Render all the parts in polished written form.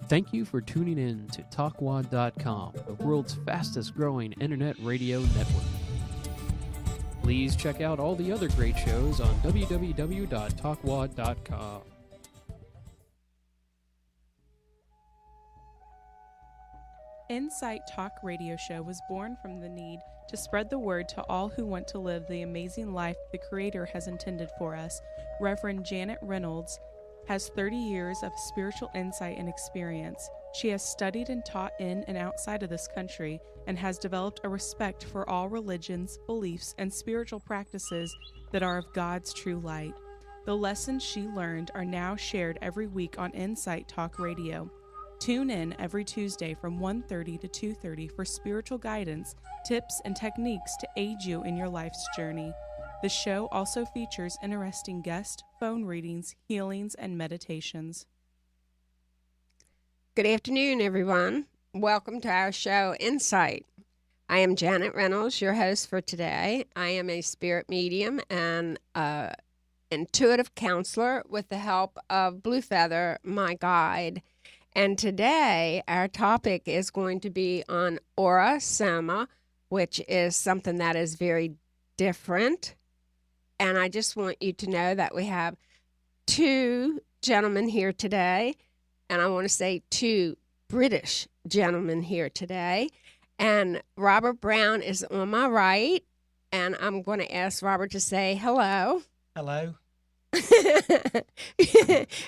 Thank you for tuning in to TalkWad.com, the world's fastest growing internet radio network. Please check out all the other great shows on www.talkwad.com. Insight Talk Radio Show was born from the need to spread the word to all who want to live the amazing life the Creator has intended for us. Reverend Janet Reynolds has 30 years of spiritual insight and experience. She has studied and taught in and outside of this country and has developed a respect for all religions, beliefs, and spiritual practices that are of God's true light. The lessons she learned are now shared every week on Insight Talk Radio. Tune in every Tuesday from 1:30 to 2:30 for spiritual guidance, tips, and techniques to aid you in your life's journey. The show also features interesting guest phone readings, healings, and meditations. Good afternoon, everyone. Welcome to our show, Insight. I am Janet Reynolds, your host for today. I am a spirit medium and intuitive counselor with the help of Blue Feather, my guide. And today, our topic is going to be on Aura Soma, which is something that is very different. And I just want you to know that we have two gentlemen here today. And I want to say two British gentlemen here today. And Robert Brown is on my right. And I'm going to ask Robert to say hello. Hello.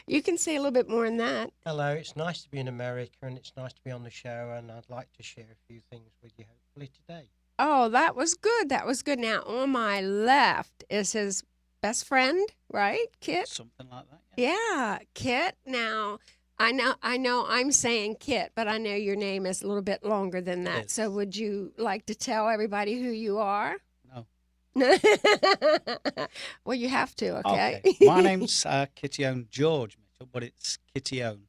You can say a little bit more than that. Hello. It's nice to be in America and it's nice to be on the show. And I'd like to share a few things with you, hopefully, today. Oh, that was good. That was good. Now, on my left is his best friend, right, Kit? Something like that. Yeah, Kit. Now, I know I'm saying Kit, but I know your name is a little bit longer than that. Yes. So would you like to tell everybody who you are? No. Well, you have to, okay? My name's Kitty-Own George Mitchell, but it's Kitty-Own,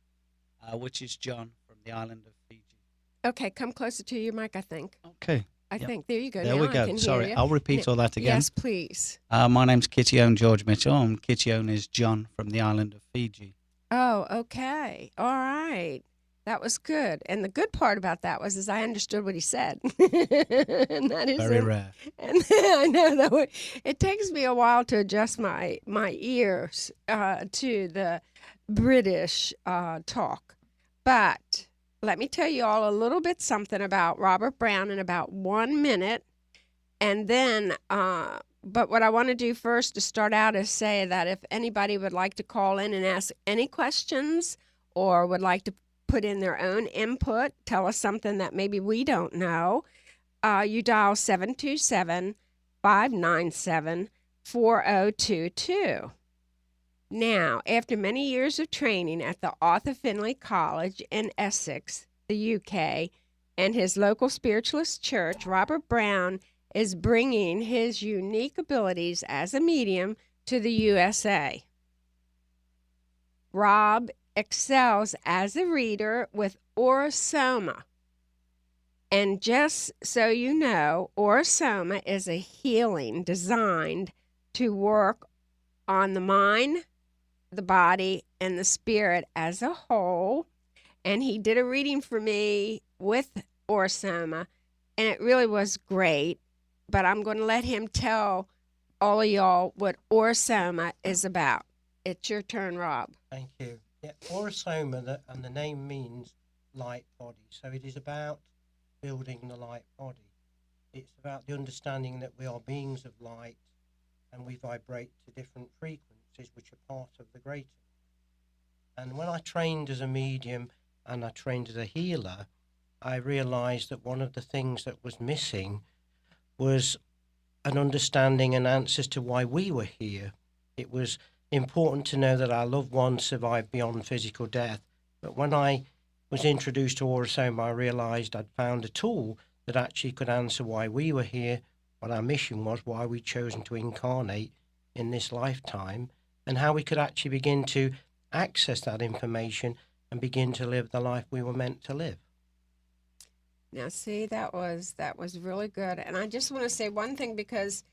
which is John from the island of Fiji. Okay, come closer to your mic, I think. Okay. I think. There you go. There now we I go. can Sorry, hear you. I'll repeat all that again. Yes, please. My name's Kitty-Own George Mitchell, and Kitty-Own is John from the island of Fiji. Oh, okay. All right. That was good. And the good part about that was I understood what he said. And that is Very rare. And I know that it takes me a while to adjust my ears to the British talk. But let me tell you all a little bit something about Robert Brown in about 1 minute. And then, but what I want to do first to start out is say that if anybody would like to call in and ask any questions or would like to put in their own input, tell us something that maybe we don't know, you dial 727-597-4022. Now, after many years of training at the Arthur Findlay College in Essex, the UK, and his local spiritualist church, Robert Brown is bringing his unique abilities as a medium to the USA. Rob excels as a reader with Aura Soma. And just so you know, Aura Soma is a healing designed to work on the mind, the body, and the spirit as a whole. And he did a reading for me with Aura Soma, and it really was great. But I'm going to let him tell all of y'all what Aura Soma is about. It's your turn, Rob. Thank you. Yeah, Aura Soma, and the name means light body. So it is about building the light body. It's about the understanding that we are beings of light and we vibrate to different frequencies which are part of the greater. And when I trained as a medium and I trained as a healer, I realized that one of the things that was missing was an understanding and answers to why we were here. It was important to know that our loved ones survived beyond physical death. But when I was introduced to Aura Soma, I realized I'd found a tool that actually could answer why we were here, what our mission was, why we'd chosen to incarnate in this lifetime, and how we could actually begin to access that information and begin to live the life we were meant to live. Now, see, that was really good. And I just want to say one thing, because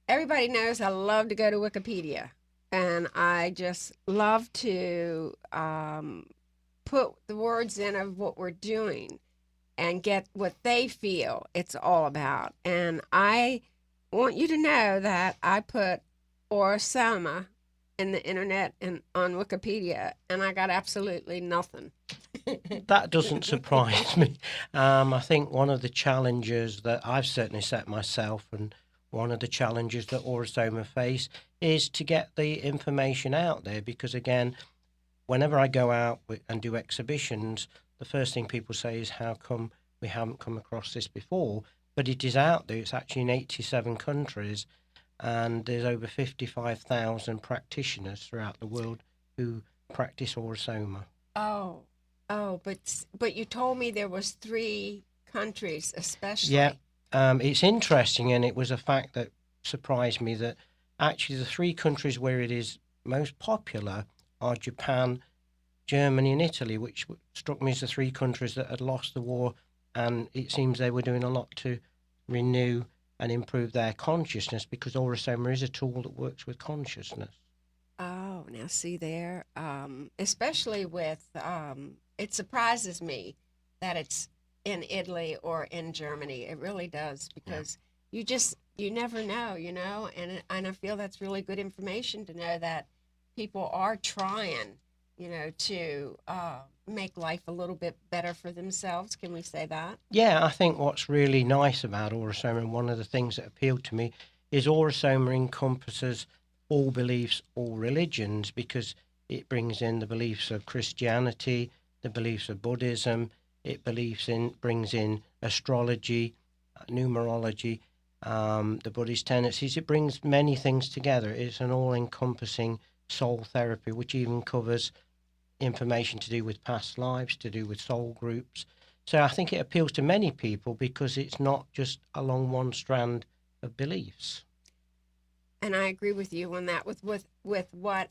everybody knows I love to go to Wikipedia. And I just love to put the words in of what we're doing and get what they feel it's all about. And I want you to know that I put Orosoma in the internet and on Wikipedia, and I got absolutely nothing. That doesn't surprise me. I think one of the challenges that I've certainly set myself, and one of the challenges that Orosoma face, is to get the information out there. Because again, whenever I go out and do exhibitions, the first thing people say is, how come we haven't come across this before? But it is out there. It's actually in 87 countries, and there's over 55,000 practitioners throughout the world who practice Orosoma. But you told me there was 3 countries especially. Yeah, it's interesting, and it was a fact that surprised me that actually the 3 countries where it is most popular are Japan, Germany, and Italy, which struck me as the 3 countries that had lost the war, and it seems they were doing a lot to renew and improve their consciousness, because Orosoma is a tool that works with consciousness. Oh, now see there, especially with, it surprises me that it's in Italy or in Germany. It really does, because you never know, and I feel that's really good information to know that people are trying, to make life a little bit better for themselves. Can we say that? Yeah, I think what's really nice about Orosoma, and one of the things that appealed to me, is Orosoma encompasses all beliefs, all religions, because it brings in the beliefs of Christianity, the beliefs of Buddhism, it brings in astrology, numerology, the Buddhist tendencies. It brings many things together. It's an all-encompassing soul therapy, which even covers information to do with past lives, to do with soul groups. So I think it appeals to many people because it's not just along one strand of beliefs. And I agree with you on that. With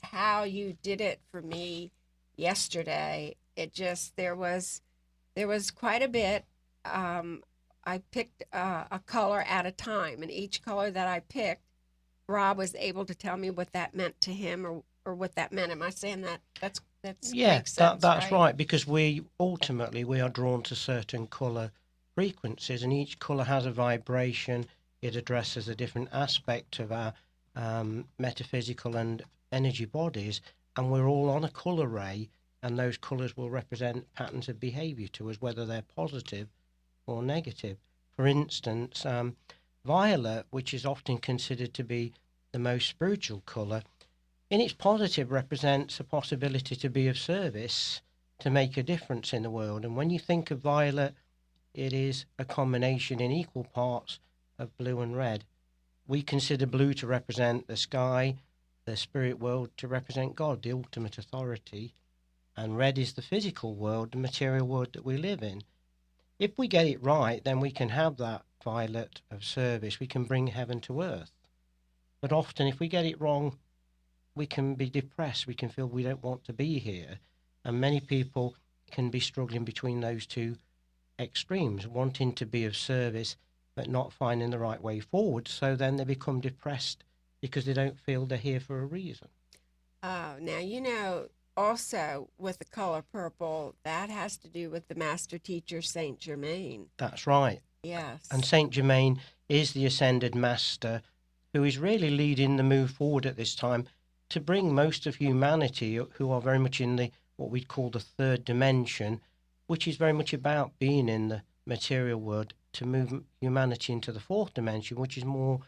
how you did it for me yesterday, it just there was quite a bit. I picked a color at a time, and each color that I picked, Rob was able to tell me what that meant to him, or what that meant. Am I saying that? That's makes sense, that's right. Because we are drawn to certain color frequencies, and each color has a vibration. It addresses a different aspect of our metaphysical and energy bodies, and we're all on a color ray, and those colors will represent patterns of behavior to us, whether they're positive or negative. For instance, violet, which is often considered to be the most spiritual color, in its positive represents a possibility to be of service, to make a difference in the world. And when you think of violet, it is a combination in equal parts of blue and red. We consider blue to represent the sky, the spirit world to represent God, the ultimate authority, and red is the physical world, the material world that we live in. If we get it right, then we can have that violet of service. We can bring heaven to earth. But often, if we get it wrong, we can be depressed. We can feel we don't want to be here. And many people can be struggling between those 2 extremes, wanting to be of service but not finding the right way forward. So then they become depressed because they don't feel they're here for a reason. Now, also with the color purple, that has to do with the master teacher, Saint Germain. That's right. Yes. And Saint Germain is the ascended master who is really leading the move forward at this time to bring most of humanity, who are very much in what we'd call the 3rd dimension, which is very much about being in the material world, to move humanity into the 4th dimension, which is more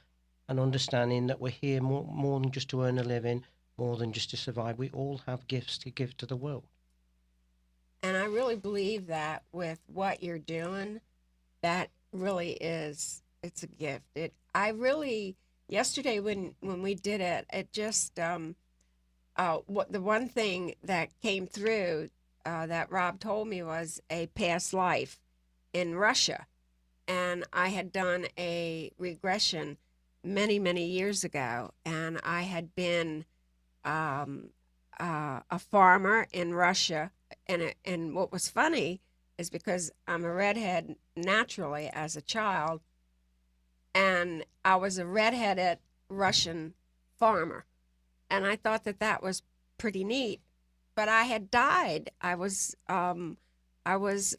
an understanding that we're here more than just to earn a living, more than just to survive. We all have gifts to give to the world. And I really believe that with what you're doing, that really it's a gift. Yesterday when we did it, it just, the one thing that came through that Rob told me was a past life in Russia. And I had done a regression many, many years ago, and I had been a farmer in Russia. And what was funny is because I'm a redhead naturally as a child, and I was a redheaded Russian farmer. And I thought that was pretty neat. but I had died. I was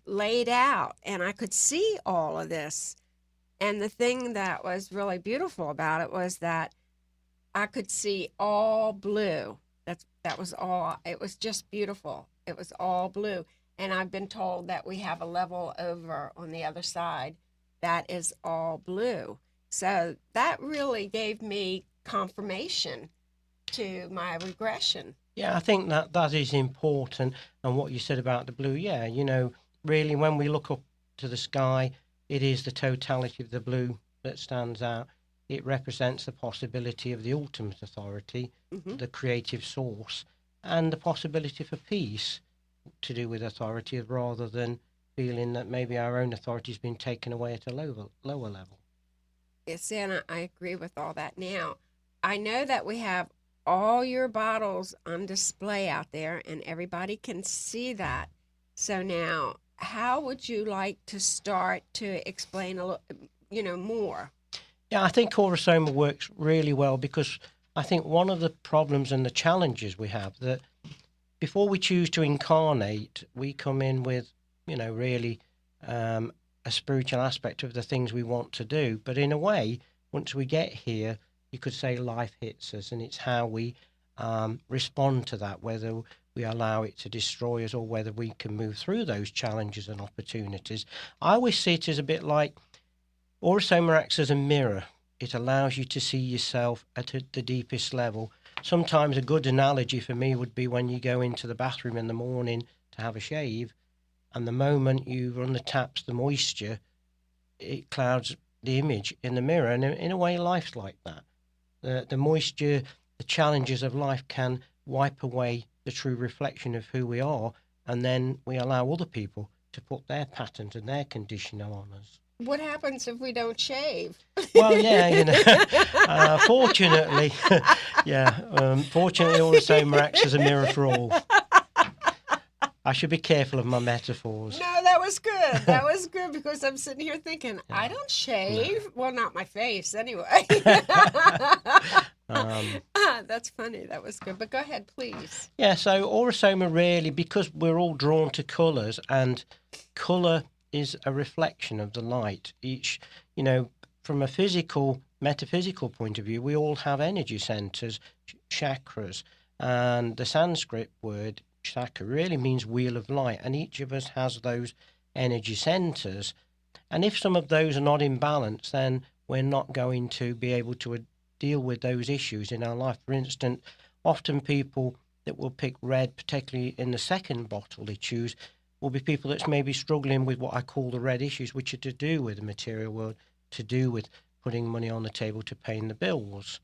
laid out, and I could see all of this. And the thing that was really beautiful about it was that I could see all blue. That was all. It was just beautiful. It was all blue. And I've been told that we have a level over on the other side that is all blue. So that really gave me confirmation to my regression. Yeah, I think that is important. And what you said about the blue, yeah, really when we look up to the sky, it is the totality of the blue that stands out. It represents the possibility of the ultimate authority, the creative source, and the possibility for peace to do with authority rather than feeling that maybe our own authority has been taken away at a lower level. Yes, and I agree with all that. Now, I know that we have all your bottles on display out there, and everybody can see that. So now, how would you like to start to explain a little, more? Yeah, I think Aura-Soma works really well because I think one of the problems and the challenges we have that before we choose to incarnate, we come in with, really a spiritual aspect of the things we want to do. But in a way, once we get here, you could say life hits us, and it's how we respond to that, whether we allow it to destroy us or whether we can move through those challenges and opportunities. I always see it as a bit like Aura-Soma acts as a mirror. It allows you to see yourself at the deepest level. Sometimes a good analogy for me would be when you go into the bathroom in the morning to have a shave, and the moment you run the taps, the moisture, it clouds the image in the mirror. And in a way, life's like that. The moisture, the challenges of life can wipe away the true reflection of who we are, and then we allow other people to put their patterns and their conditioning on us. What happens if we don't shave? Well, yeah, fortunately, fortunately, Aura-Soma acts as a mirror for all. I should be careful of my metaphors. No, that was good. That was good because I'm sitting here thinking, I don't shave. No. Well, not my face, anyway. That's funny. That was good. But go ahead, please. Yeah, so Aura-Soma really, because we're all drawn to colours, and colour is a reflection of the light. Each, from a metaphysical point of view, we all have energy centers, chakras, and the Sanskrit word chakra really means wheel of light, and each of us has those energy centers. And if some of those are not in balance, then we're not going to be able to deal with those issues in our life. For instance, often people that will pick red, particularly in the second bottle they choose, will be people that's maybe struggling with what I call the red issues, which are to do with the material world, to do with putting money on the table to paying the bills.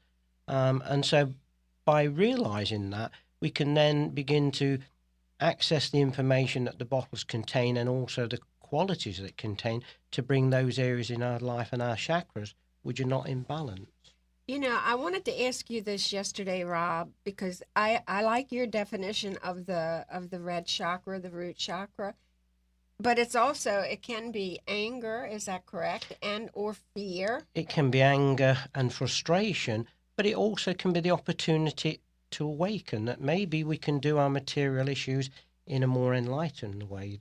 And so by realizing that, we can then begin to access the information that the bottles contain and also the qualities that it contain to bring those areas in our life and our chakras which are not in balance. I wanted to ask you this yesterday, Rob, because I like your definition of the red chakra, the root chakra, but it can be anger, is that correct? And or fear? It can be anger and frustration, but it also can be the opportunity to awaken that maybe we can do our material issues in a more enlightened way.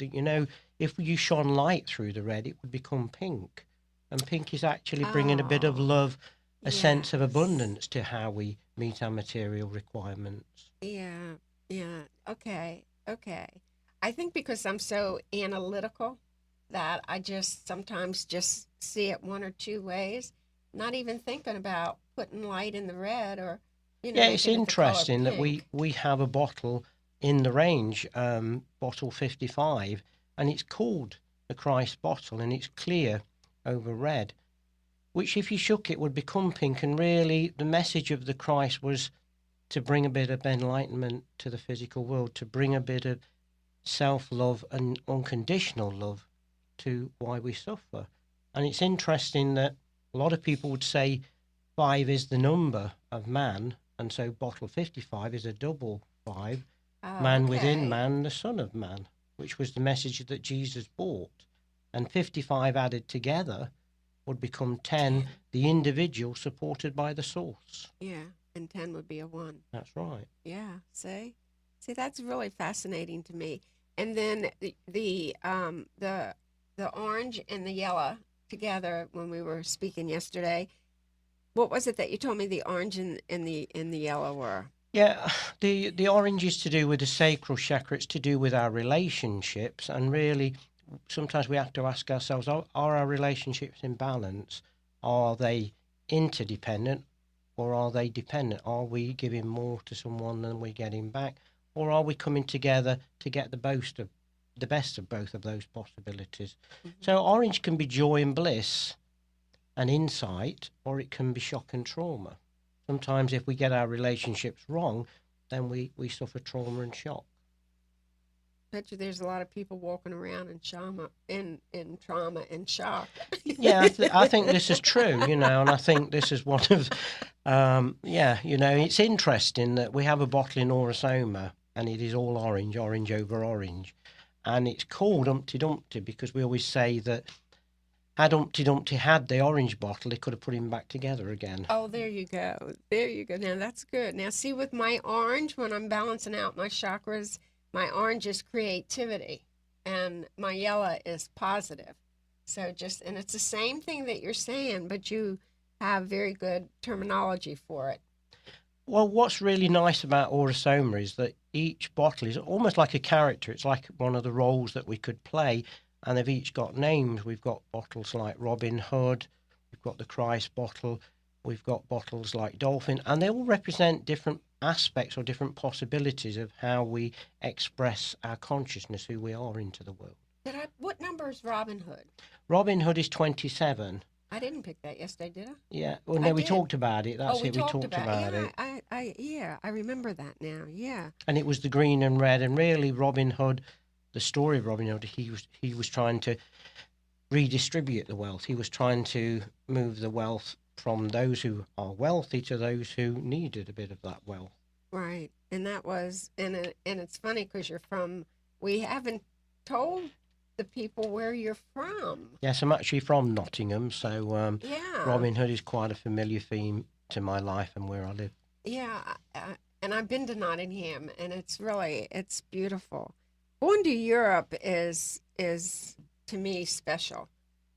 If you shone light through the red, it would become pink, and pink is actually bringing a bit of love, a sense of abundance to how we meet our material requirements. Yeah. Okay. I think because I'm so analytical that I just sometimes just see it one or two ways, not even thinking about putting light in the red or, Yeah, it's interesting that we have a bottle in the range, bottle 55, and it's called the Christ bottle, and it's clear over red, which if you shook it would become pink. And really the message of the Christ was to bring a bit of enlightenment to the physical world, to bring a bit of self-love and unconditional love to why we suffer. And it's interesting that a lot of people would say 5 is the number of man, and so bottle 55 is a double 5, man within man, the Son of Man, which was the message that Jesus brought. And 55 added together would become 10, the individual supported by the source. Yeah, and 10 would be a 1. That's right. Yeah, see? See, that's really fascinating to me. And then the orange and the yellow together when we were speaking yesterday. What was it that you told me the orange and the yellow were? Yeah, the orange is to do with the sacral chakra. It's to do with our relationships, and really, sometimes we have to ask ourselves: are our relationships in balance? Are they interdependent, or are they dependent? Are we giving more to someone than we're getting back, or are we coming together to get the best of both of those possibilities? So, orange can be joy and bliss and insight, or it can be shock and trauma. Sometimes if we get our relationships wrong, then we suffer trauma and shock. Bet you there's a lot of people walking around in trauma and shock. Yeah, I think this is true, and I think this is one of, it's interesting that we have a bottle in Orosoma and it is all orange over orange. And it's called Humpty Dumpty because we always say that had Humpty Dumpty had the orange bottle, they could have put him back together again. Oh, there you go. There you go. Now that's good. Now see, with my orange, when I'm balancing out my chakras, my orange is creativity and my yellow is positive. So and it's the same thing that you're saying, but you have very good terminology for it. Well, what's really nice about Orosoma is that each bottle is almost like a character. It's like one of the roles that we could play. And they've each got names. We've got bottles like Robin Hood, we've got the Christ bottle, we've got bottles like Dolphin, and they all represent different aspects or different possibilities of how we express our consciousness, who we are into the world. What number is Robin Hood? Robin Hood is 27. I didn't pick that yesterday, did I? Yeah, well, no, we talked about it. That's it. We talked about it. I remember that now. Yeah. And it was the green and red, and really Robin Hood. The story of Robin Hood, he was trying to redistribute the wealth. He was trying to move the wealth from those who are wealthy to those who needed a bit of that wealth. Right, and that was, and it's funny because we haven't told the people where you're from. Yes, I'm actually from Nottingham, so yeah. Robin Hood is quite a familiar theme to my life and where I live. Yeah, and I've been to Nottingham, and it's beautiful. Going to Europe is to me special.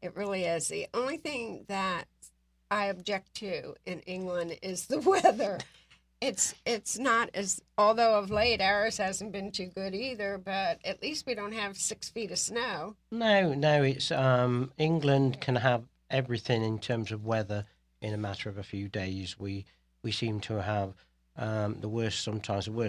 It really is. The only thing that I object to in England is the weather. It's not as, although of late ours hasn't been too good either, but at least we don't have 6 feet of snow. No, it's England can have everything in terms of weather in a matter of a few days. We seem to have the worst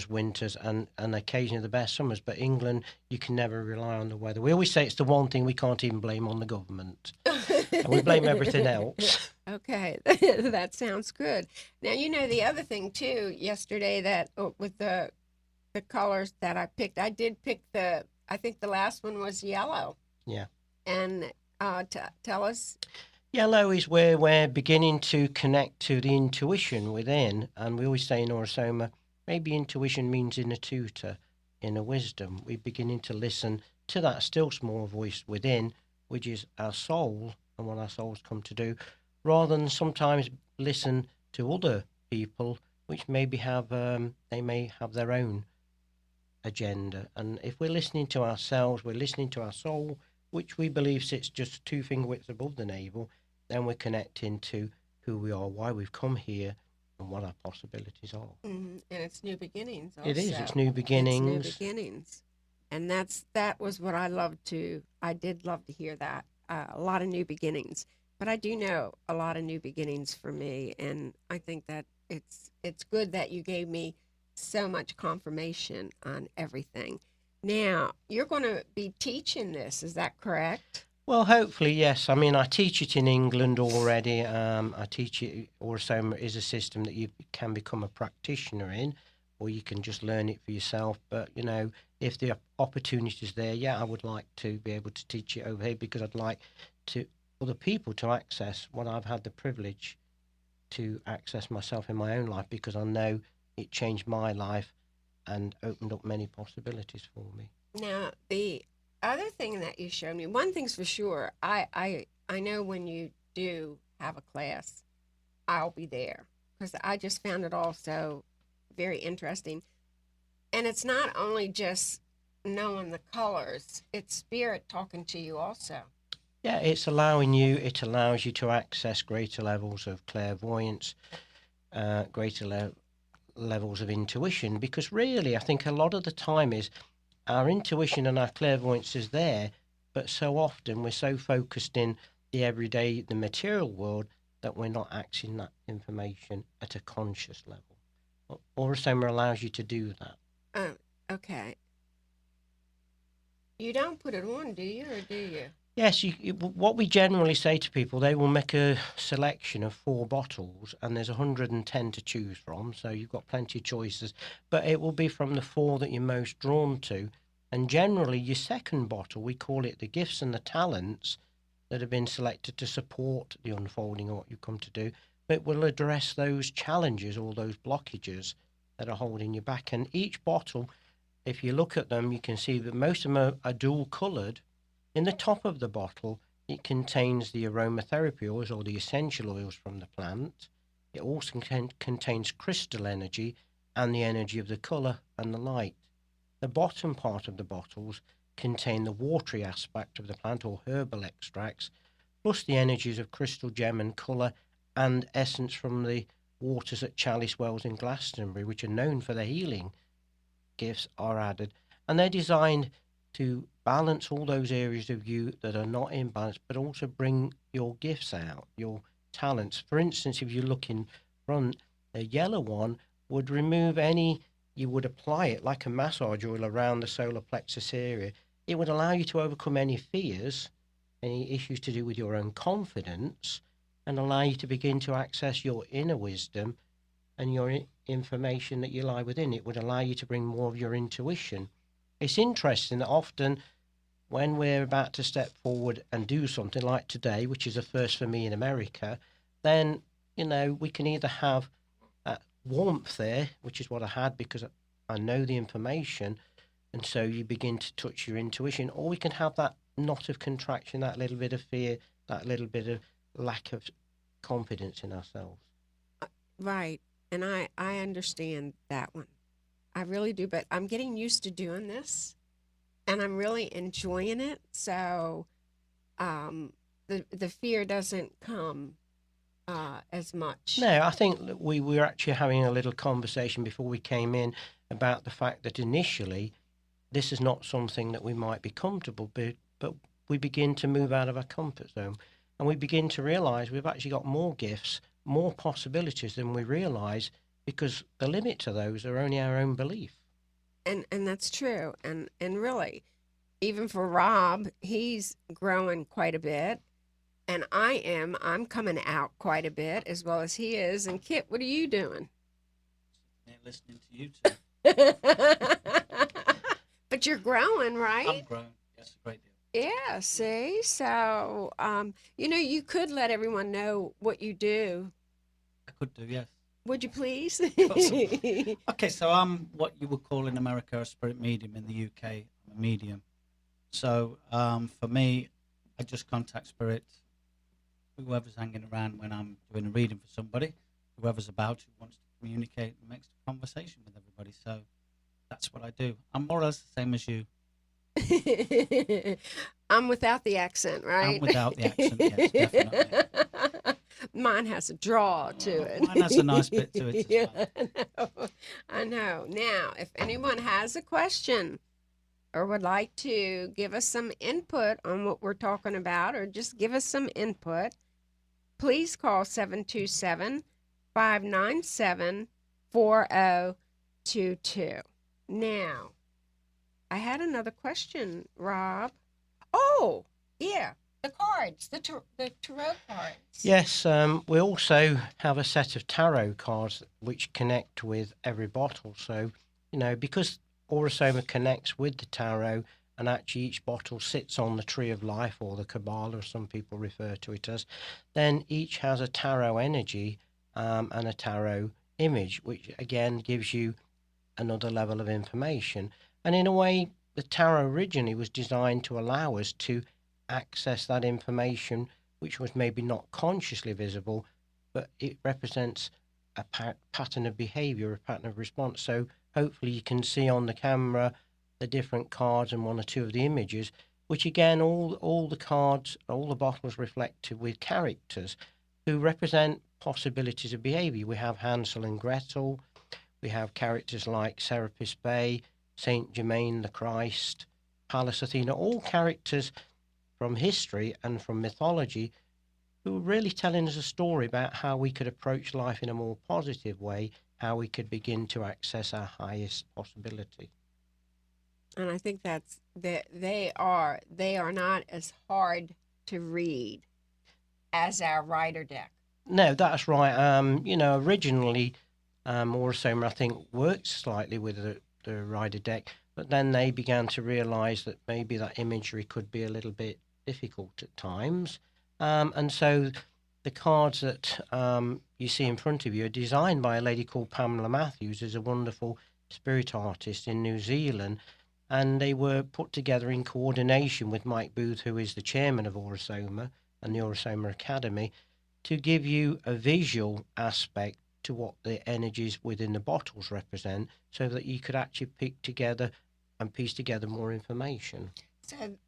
winters and occasionally the best summers. But England, you can never rely on the weather. We always say it's the one thing we can't even blame on the government. And we blame everything else. Okay, that sounds good. Now, the other thing, too, yesterday that with the colors that I picked, I did pick I think the last one was yellow. Yeah. And tell us. Yellow is where we're beginning to connect to the intuition within, and we always say in Orosoma, maybe intuition means inner tutor, inner wisdom. We're beginning to listen to that still small voice within, which is our soul and what our souls come to do, rather than sometimes listen to other people, which maybe they may have their own agenda. And if we're listening to ourselves, we're listening to our soul, which we believe sits just 2 finger widths above the navel, then we're connecting to who we are, why we've come here, and what our possibilities are. Mm-hmm. And it's new beginnings also. It is. It's new beginnings. It's new beginnings. And that was what I loved to. I did love to hear that. A lot of new beginnings. But I do know a lot of new beginnings for me. And I think that it's good that you gave me so much confirmation on everything. Now, you're going to be teaching this, is that correct? Well, hopefully, yes. I mean, I teach it in England already. I teach it, Orosoma is a system that you can become a practitioner in, or you can just learn it for yourself. But, if the opportunity is there, I would like to be able to teach it over here because I'd like other people to access what I've had the privilege to access myself in my own life, because I know it changed my life and opened up many possibilities for me. Now, the other thing that you showed me, one thing's for sure, I know when you do have a class, I'll be there, because I just found it all so very interesting. And it's not only just knowing the colors, it's spirit talking to you also. Yeah, it allows you to access greater levels of clairvoyance, levels of intuition, because really I think a lot of the time is our intuition and our clairvoyance is there, but so often we're so focused in the everyday, the material world, that we're not accessing that information at a conscious level. Aura Soma allows you to do that. Okay. You don't put it on, do you, or do you? Yes, what we generally say to people, they will make a selection of 4 bottles, and there's 110 to choose from, so you've got plenty of choices, but it will be from the 4 that you're most drawn to. And generally, your second bottle, we call it the gifts and the talents that have been selected to support the unfolding of what you come to do, but will address those challenges or those blockages that are holding you back. And each bottle, if you look at them, you can see that most of them are dual coloured. In the top of the bottle, it contains the aromatherapy oils or the essential oils from the plant. It also contains crystal energy and the energy of the colour and the light. The bottom part of the bottles contain the watery aspect of the plant or herbal extracts, plus the energies of crystal, gem and colour, and essence from the waters at Chalice Wells in Glastonbury, which are known for their healing gifts, are added. And they're designed to balance all those areas of you that are not in balance, but also bring your gifts out, your talents. For instance, if you look in front, the yellow one would remove any, you would apply it like a massage oil around the solar plexus area. It would allow you to overcome any fears, any issues to do with your own confidence, and allow you to begin to access your inner wisdom and your information that you lie within. It would allow you to bring more of your intuition. It's interesting that often when we're about to step forward and do something like today, which is a first for me in America, then, we can either have that warmth there, which is what I had because I know the information, and so you begin to touch your intuition, or we can have that knot of contraction, that little bit of fear, that little bit of lack of confidence in ourselves. Right. And I understand that one. I really do, but I'm getting used to doing this and I'm really enjoying it. So the fear doesn't come as much. No, I think that we were actually having a little conversation before we came in about the fact that initially this is not something that we might be comfortable with, but we begin to move out of our comfort zone and we begin to realise we've actually got more gifts, more possibilities than we realise, because the limit to those are only our own belief. And that's true. And really, even for Rob, he's growing quite a bit. And I'm coming out quite a bit as well as he is. And Kit, what are you doing? Listening to you two. But you're growing, right? I'm growing, yes, a great deal. Yeah, see? So, you could let everyone know what you do. I could do, yes. Would you please? Okay, so I'm what you would call in America a spirit medium. In the UK, I'm a medium. So for me, I just contact spirit, whoever's hanging around when I'm doing a reading for somebody, whoever's about who wants to communicate and makes a conversation with everybody. So that's what I do. I'm more or less the same as you. I'm without the accent, right? I'm without the accent, yes, definitely. Mine has a draw to it. Mine has a nice bit to it as well. I know. Now, if anyone has a question or would like to give us some input on what we're talking about, or just give us some input, please call 727-597-4022. Now, I had another question, Rob. Oh, yeah. The cards, the tarot cards. Yes, we also have a set of tarot cards which connect with every bottle. So, because Aura Soma connects with the tarot, and actually each bottle sits on the tree of life, or the Kabbalah, as some people refer to it as, then each has a tarot energy and a tarot image, which again gives you another level of information. And in a way, the tarot originally was designed to allow us to access that information which was maybe not consciously visible, but it represents a pattern of behavior, a pattern of response. So hopefully you can see on the camera the different cards and one or two of the images, which again, all the cards, all the bottles reflected with characters who represent possibilities of behavior. We have Hansel and Gretel, we have characters like Serapis Bey, Saint Germain the Christ, Pallas Athena, all characters from history and from mythology who are really telling us a story about how we could approach life in a more positive way, how we could begin to access our highest possibility. And I think that's that they are not as hard to read as our Rider deck. No, that's right. Originally, Orosoma, I think, worked slightly with the Rider deck, but then they began to realise that maybe that imagery could be a little bit difficult at times. And so the cards that you see in front of you are designed by a lady called Pamela Matthews, who's a wonderful spirit artist in New Zealand. And they were put together in coordination with Mike Booth, who is the chairman of Orosoma and the Orosoma Academy, to give you a visual aspect to what the energies within the bottles represent, so that you could actually pick together and piece together more information.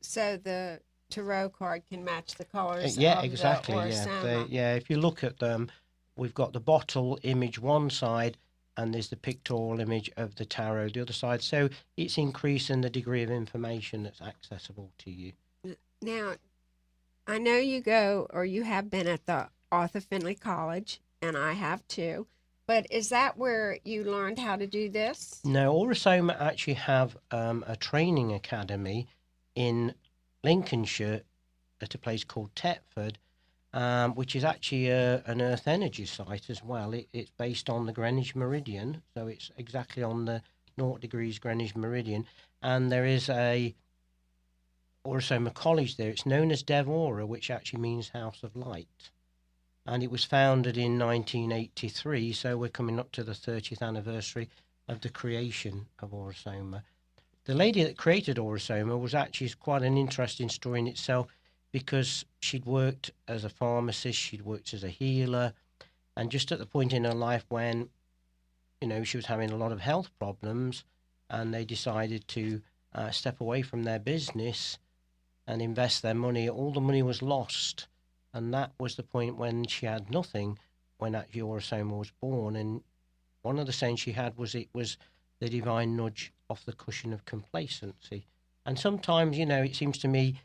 So the tarot card can match the colors. Yeah, of exactly. The Orosoma. If you look at them, we've got the bottle image one side, and there's the pictorial image of the tarot the other side. So it's increasing the degree of information that's accessible to you. Now, I know you have been at the Arthur Findlay College, and I have too. But is that where you learned how to do this? No, Orosoma actually have a training academy in Lincolnshire at a place called Tetford, which is actually an Earth energy site as well. It's based on the Greenwich Meridian, so it's exactly on the 0 degrees Greenwich Meridian. And there is a Orosoma College there. It's known as Devora, which actually means House of Light. And it was founded in 1983, so we're coming up to the 30th anniversary of the creation of Orosoma. The lady that created Orosoma was actually quite an interesting story in itself, because she'd worked as a pharmacist, she'd worked as a healer, and just at the point in her life when, she was having a lot of health problems, and they decided to step away from their business and invest their money, all the money was lost. And that was the point when she had nothing, when actually Orosoma was born. And one of the sayings she had was, it was the divine nudge off the cushion of complacency. And sometimes, it seems to me,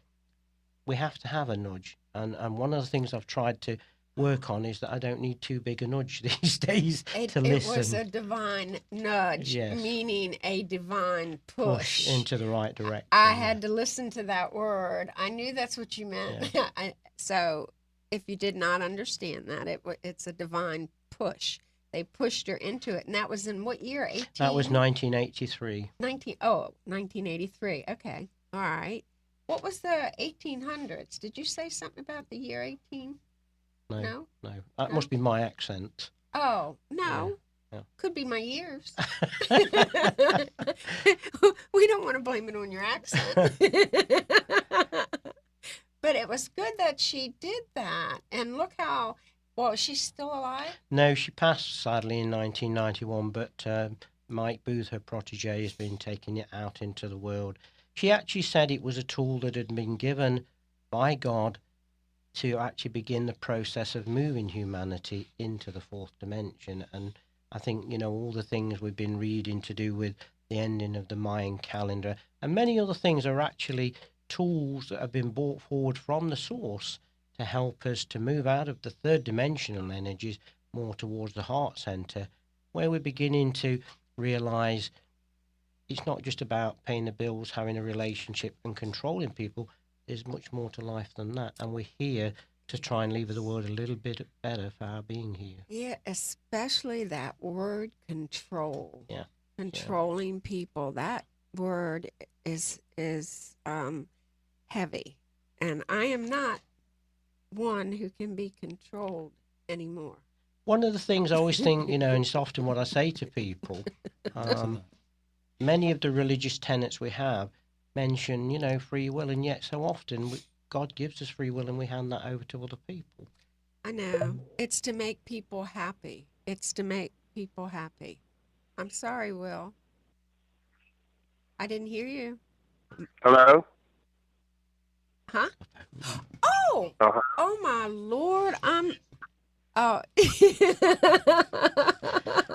we have to have a nudge. And one of the things I've tried to work on is that I don't need too big a nudge these days to listen. It was a divine nudge, yes. Meaning a divine push. Into the right direction. I had to listen to that word. I knew that's what you meant. Yeah. So if you did not understand that, it's a divine push. They pushed her into it. And that was in what year? That was 1983. 1983. Okay. All right. What was the 1800s? Did you say something about the year 18? No. That must be my accent. Oh, no. Yeah. Could be my years. We don't want to blame it on your accent. But it was good that she did that. And look how, she's still alive? No, she passed sadly in 1991, but Mike Booth, her protege, has been taking it out into the world. She actually said it was a tool that had been given by God to actually begin the process of moving humanity into the fourth dimension. And I think, all the things we've been reading to do with the ending of the Mayan calendar and many other things are actually tools that have been brought forward from the source to help us to move out of the third dimensional energies more towards the heart center, where we're beginning to realize it's not just about paying the bills, having a relationship and controlling people. There's much more to life than that. And we're here to try and leave the world a little bit better for our being here. Yeah, especially that word control. Yeah. Controlling people. That word is heavy. And I am not one who can be controlled anymore. One of the things I always think, and it's often what I say to people, many of the religious tenets we have mention, free will, and yet so often God gives us free will and we hand that over to other people. I know. It's to make people happy. I'm sorry, Will. I didn't hear you. Hello? Huh? Oh! Uh-huh. Oh, my Lord. Oh.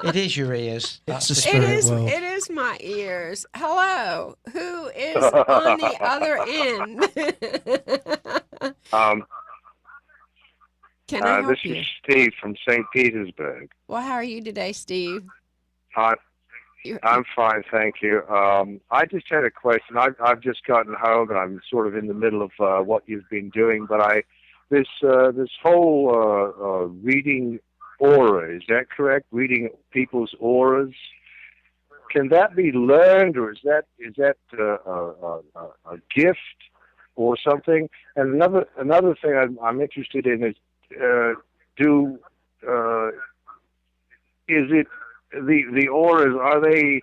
It is your ears. It's That's the the spirit It is. world. It is my ears. Hello. Who is on the other end? Can I help This you? is Steve from St. Petersburg. Well, how are you today, Steve? I'm fine, thank you. I just had a question. I've just gotten home, and I'm sort of in the middle of what you've been doing. But this whole reading aura, is that correct? Reading people's auras. Can that be learned, or is that a gift or something? And another thing I'm interested in is is it the auras, are they,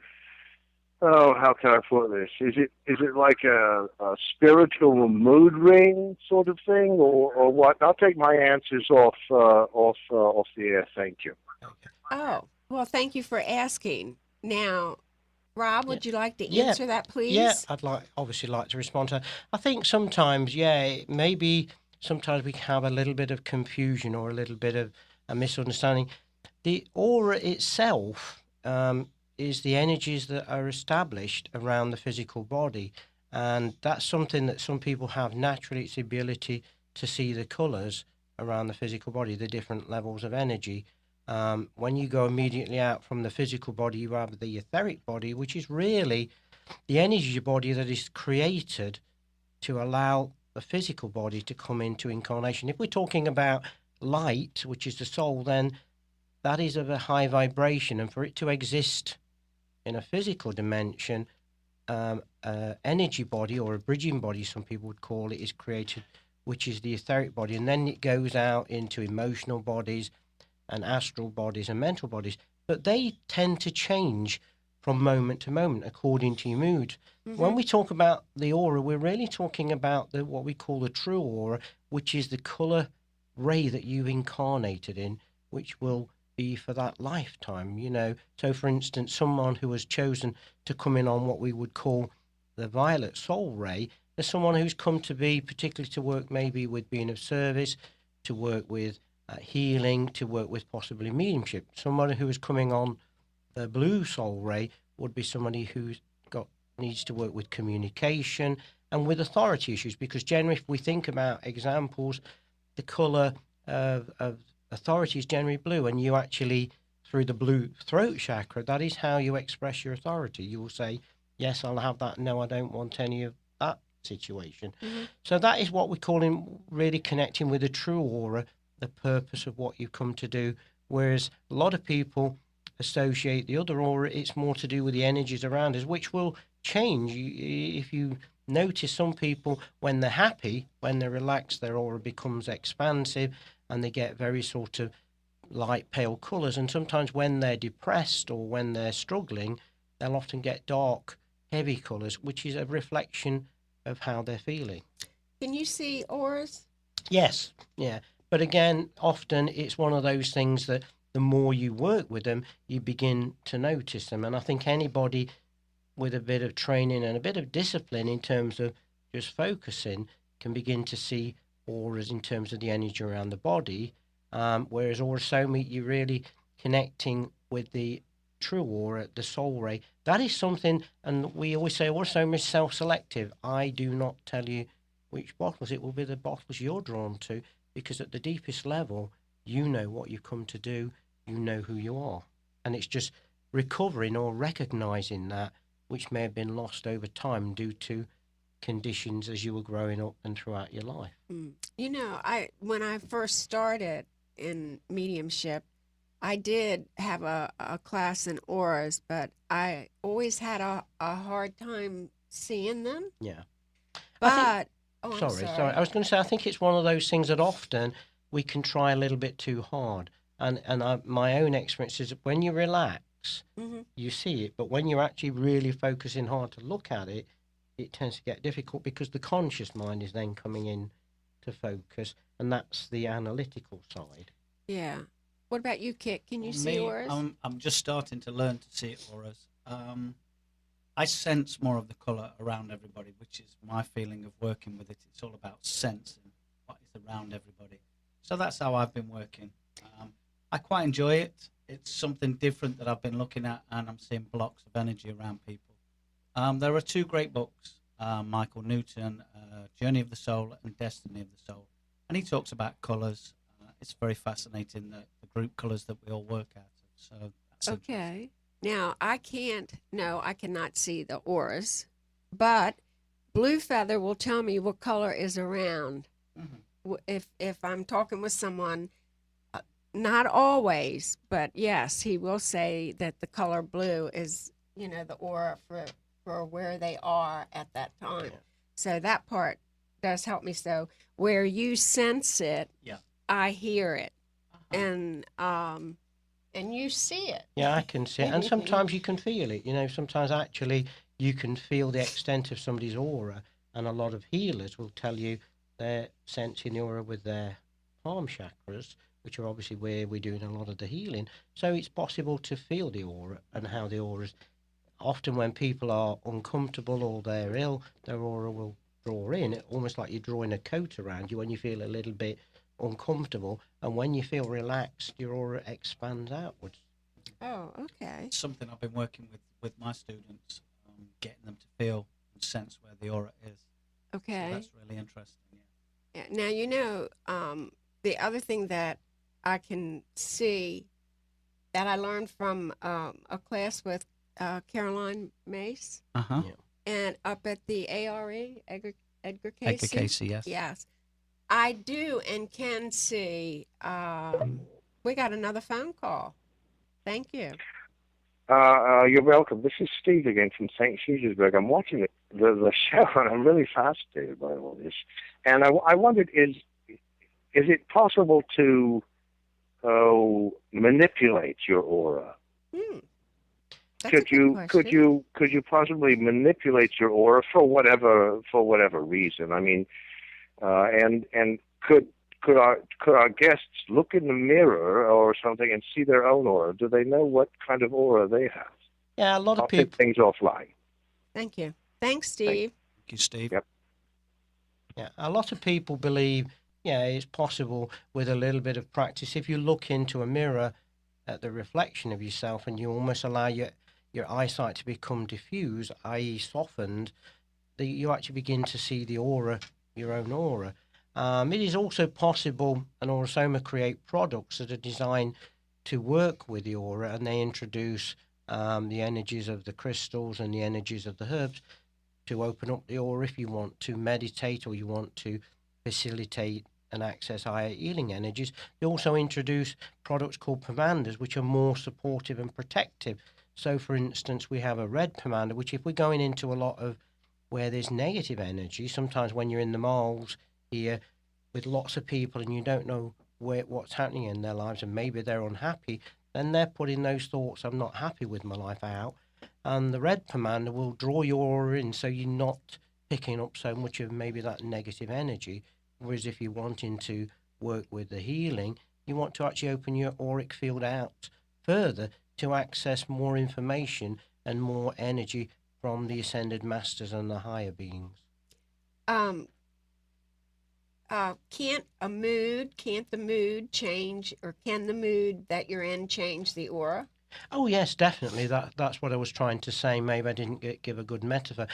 how can I put this? Is it like a spiritual mood ring sort of thing, or what? I'll take my answers off the air. Thank you. Oh, well, thank you for asking. Now, Rob, would you like to Yeah. answer that, please? Yeah, I'd obviously like to respond to that. I think sometimes, maybe sometimes we have a little bit of confusion or a little bit of a misunderstanding. The aura itself is the energies that are established around the physical body, and that's something that some people have naturally. It's the ability to see the colours around the physical body, the different levels of energy. When you go immediately out from the physical body, you have the etheric body, which is really the energy body that is created to allow the physical body to come into incarnation. If we're talking about light, which is the soul, then that is of a high vibration, and for it to exist in a physical dimension, energy body, or a bridging body, some people would call it, is created, which is the etheric body, and then it goes out into emotional bodies and astral bodies and mental bodies, but they tend to change from moment to moment according to your mood. Mm-hmm. When we talk about the aura, we're really talking about what we call the true aura, which is the colour ray that you incarnated in, which will be for that lifetime, So, for instance, someone who has chosen to come in on what we would call the violet soul ray, there's someone who's come to be particularly to work maybe with being of service, to work with healing, to work with possibly mediumship. Someone who is coming on the blue soul ray would be somebody who's needs to work with communication and with authority issues, because generally, if we think about examples, the colour of authority is generally blue, and you actually, through the blue throat chakra, that is how you express your authority. You will say, yes, I'll have that, no, I don't want any of that situation. Mm-hmm. So that is what we're calling really connecting with the true aura, the purpose of what you come to do, whereas a lot of people associate the other aura, it's more to do with the energies around us, which will change. If you notice, some people, when they're happy, when they're relaxed, their aura becomes expansive and they get very sort of light pale colours, and sometimes when they're depressed or when they're struggling, they'll often get dark heavy colours, which is a reflection of how they're feeling. Can you see auras? Yes, yeah. But again, often it's one of those things that the more you work with them, you begin to notice them. And I think anybody with a bit of training and a bit of discipline in terms of just focusing can begin to see auras in terms of the energy around the body. Whereas Aurasoma, you're really connecting with the true aura, the soul ray. That is something, and we always say Aurasoma is self-selective. I do not tell you which bottles. It will be the bottles you're drawn to, because at the deepest level, you know what you've come to do, you know who you are. And it's just recovering or recognising that, which may have been lost over time due to conditions as you were growing up and throughout your life. When I first started in mediumship, I did have a class in auras, but I always had a hard time seeing them. Yeah. But Sorry. I was going to say, I think it's one of those things that often we can try a little bit too hard. And my own experience is that when you relax, mm-hmm. you see it. But when you're actually really focusing hard to look at it, it tends to get difficult, because the conscious mind is then coming in to focus, and that's the analytical side. Yeah. What about you, Kit? Can you see auras? I'm just starting to learn to see auras. I sense more of the colour around everybody, which is my feeling of working with it. It's all about sensing what is around everybody. So that's how I've been working. I quite enjoy it. It's something different that I've been looking at, and I'm seeing blocks of energy around people. There are 2 great books, Michael Newton, Journey of the Soul and Destiny of the Soul. And he talks about colours. It's very fascinating, the group colours that we all work out of. So that's Okay. Now, I cannot see the auras, but Blue Feather will tell me what color is around. If I'm talking with someone, not always, but yes, he will say that the color blue is, the aura for where they are at that time. Yeah. So that part does help me. So where you sense it, Yeah. I hear it, and you see it. Yeah, I can see it. And sometimes you can feel it. Sometimes actually you can feel the extent of somebody's aura. And a lot of healers will tell you they're sensing the aura with their palm chakras, which are obviously where we're doing a lot of the healing. So it's possible to feel the aura and how the aura is. Often when people are uncomfortable or they're ill, their aura will draw in, almost like you're drawing a coat around you when you feel a little bit uncomfortable, and when you feel relaxed, your aura expands outwards. Oh, okay. It's something I've been working with my students, getting them to feel and sense where the aura is. Okay. So that's really interesting. Yeah. Now, the other thing that I can see that I learned from a class with Caroline Mace Uh-huh. Yeah. and up at the ARE, Edgar Casey. Edgar Casey, yes. Yes. I do and can see. We got another phone call. Thank you. You're welcome. This is Steve again from St. Petersburg. I'm watching the show, and I'm really fascinated by all this. And I wondered, is it possible to manipulate your aura? That's a good question. Could you possibly manipulate your aura for whatever reason? I mean, and could our guests look in the mirror or something and see their own aura? Do they know what kind of aura they have? Yeah, a lot of I'll take people. things offline. Thank you. Thanks, Steve. Thank you, Steve. Yep. Yeah, a lot of people believe, it's possible with a little bit of practice. If you look into a mirror at the reflection of yourself and you almost allow your eyesight to become diffused, i.e. softened, you actually begin to see the aura, your own aura. It is also possible, and Aurasoma create products that are designed to work with the aura, and they introduce the energies of the crystals and the energies of the herbs to open up the aura if you want to meditate or you want to facilitate and access higher healing energies. They also introduce products called pomanders, which are more supportive and protective. So, for instance, we have a red pomander, which if we're going into a lot of where there's negative energy, sometimes when you're in the malls here with lots of people and you don't know what's happening in their lives and maybe they're unhappy, then they're putting those thoughts, I'm not happy with my life, out. And the red pomander will draw your aura in so you're not picking up so much of maybe that negative energy. Whereas if you're wanting to work with the healing, you want to actually open your auric field out further to access more information and more energy from the ascended masters and the higher beings. Can't the mood change, or can the mood that you're in change the aura? Oh, yes, definitely. That's what I was trying to say. Maybe I didn't give a good metaphor.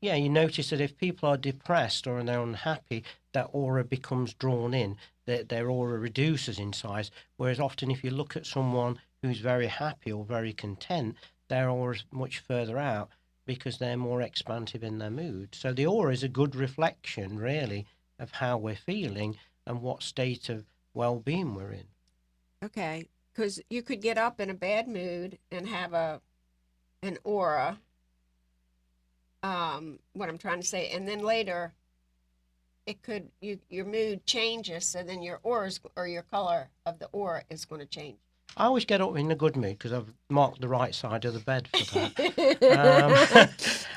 Yeah, you notice that if people are depressed or they're unhappy, that aura becomes drawn in, their aura reduces in size. Whereas often if you look at someone who's very happy or very content, their aura is much further out because they're more expansive in their mood. So the aura is a good reflection, really, of how we're feeling and what state of well-being we're in. Okay, because you could get up in a bad mood and have an aura. What I'm trying to say, and then later, your mood changes, so then your auras or your color of the aura is going to change. I always get up in a good mood because I've marked the right side of the bed for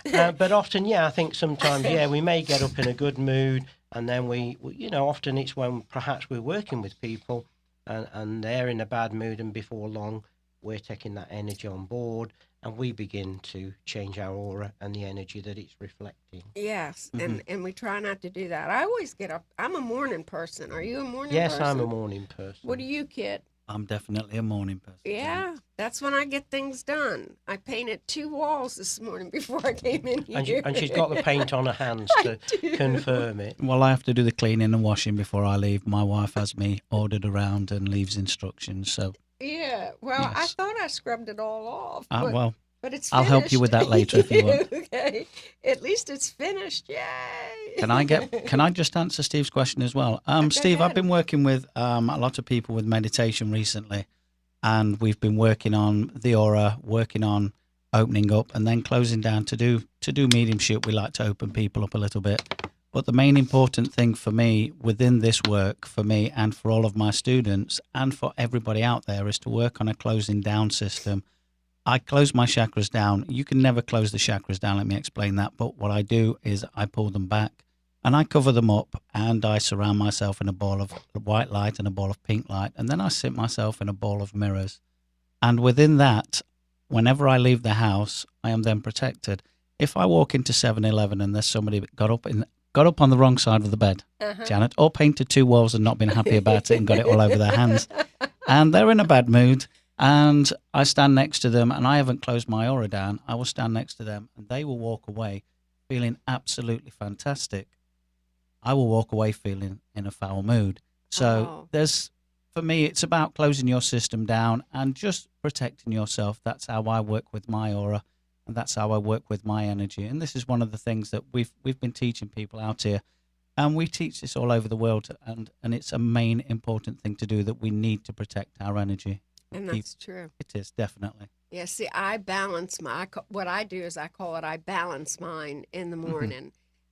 that. But often, I think sometimes, we may get up in a good mood, and then we often it's when perhaps we're working with people and they're in a bad mood, and before long we're taking that energy on board, and we begin to change our aura and the energy that it's reflecting. Yes, and we try not to do that. I always get up. I'm a morning person. Are you a morning Yes, person? I'm a morning person. What do you, Kit? I'm definitely a morning person. Yeah, that's when I get things done. I painted 2 walls this morning before I came in here. And she's got the paint on her hands to confirm it. Well, I have to do the cleaning and washing before I leave. My wife has me ordered around and leaves instructions. So Yeah, well, Yes. I thought I scrubbed it all off. well, but it's I'll help you with that finished. later if you want. Okay, at least it's finished. Yay! Can I just answer Steve's question as well? Steve, ahead. I've been working with a lot of people with meditation recently, and we've been working on the aura, working on opening up, and then closing down. To do mediumship, we like to open people up a little bit. But the main important thing for me within this work, for me and for all of my students and for everybody out there, is to work on a closing down system. I close my chakras down. You can never close the chakras down. Let me explain that. But what I do is I pull them back and I cover them up, and I surround myself in a ball of white light and a ball of pink light. And then I sit myself in a ball of mirrors. And within that, whenever I leave the house, I am then protected. If I walk into 7-Eleven and there's somebody that got up on the wrong side of the bed, Janet, or painted 2 walls and not been happy about it and got it all over their hands, and they're in a bad mood, and I stand next to them and I haven't closed my aura down, I will stand next to them and they will walk away feeling absolutely fantastic. I will walk away feeling in a foul mood. So for me, it's about closing your system down and just protecting yourself. That's how I work with my aura, and that's how I work with my energy. And this is one of the things that we've been teaching people out here, and we teach this all over the world. And it's a main important thing to do, that we need to protect our energy. And that's true. It is, definitely. Yeah, see, I balance what I do is I call it, I balance mine in the morning.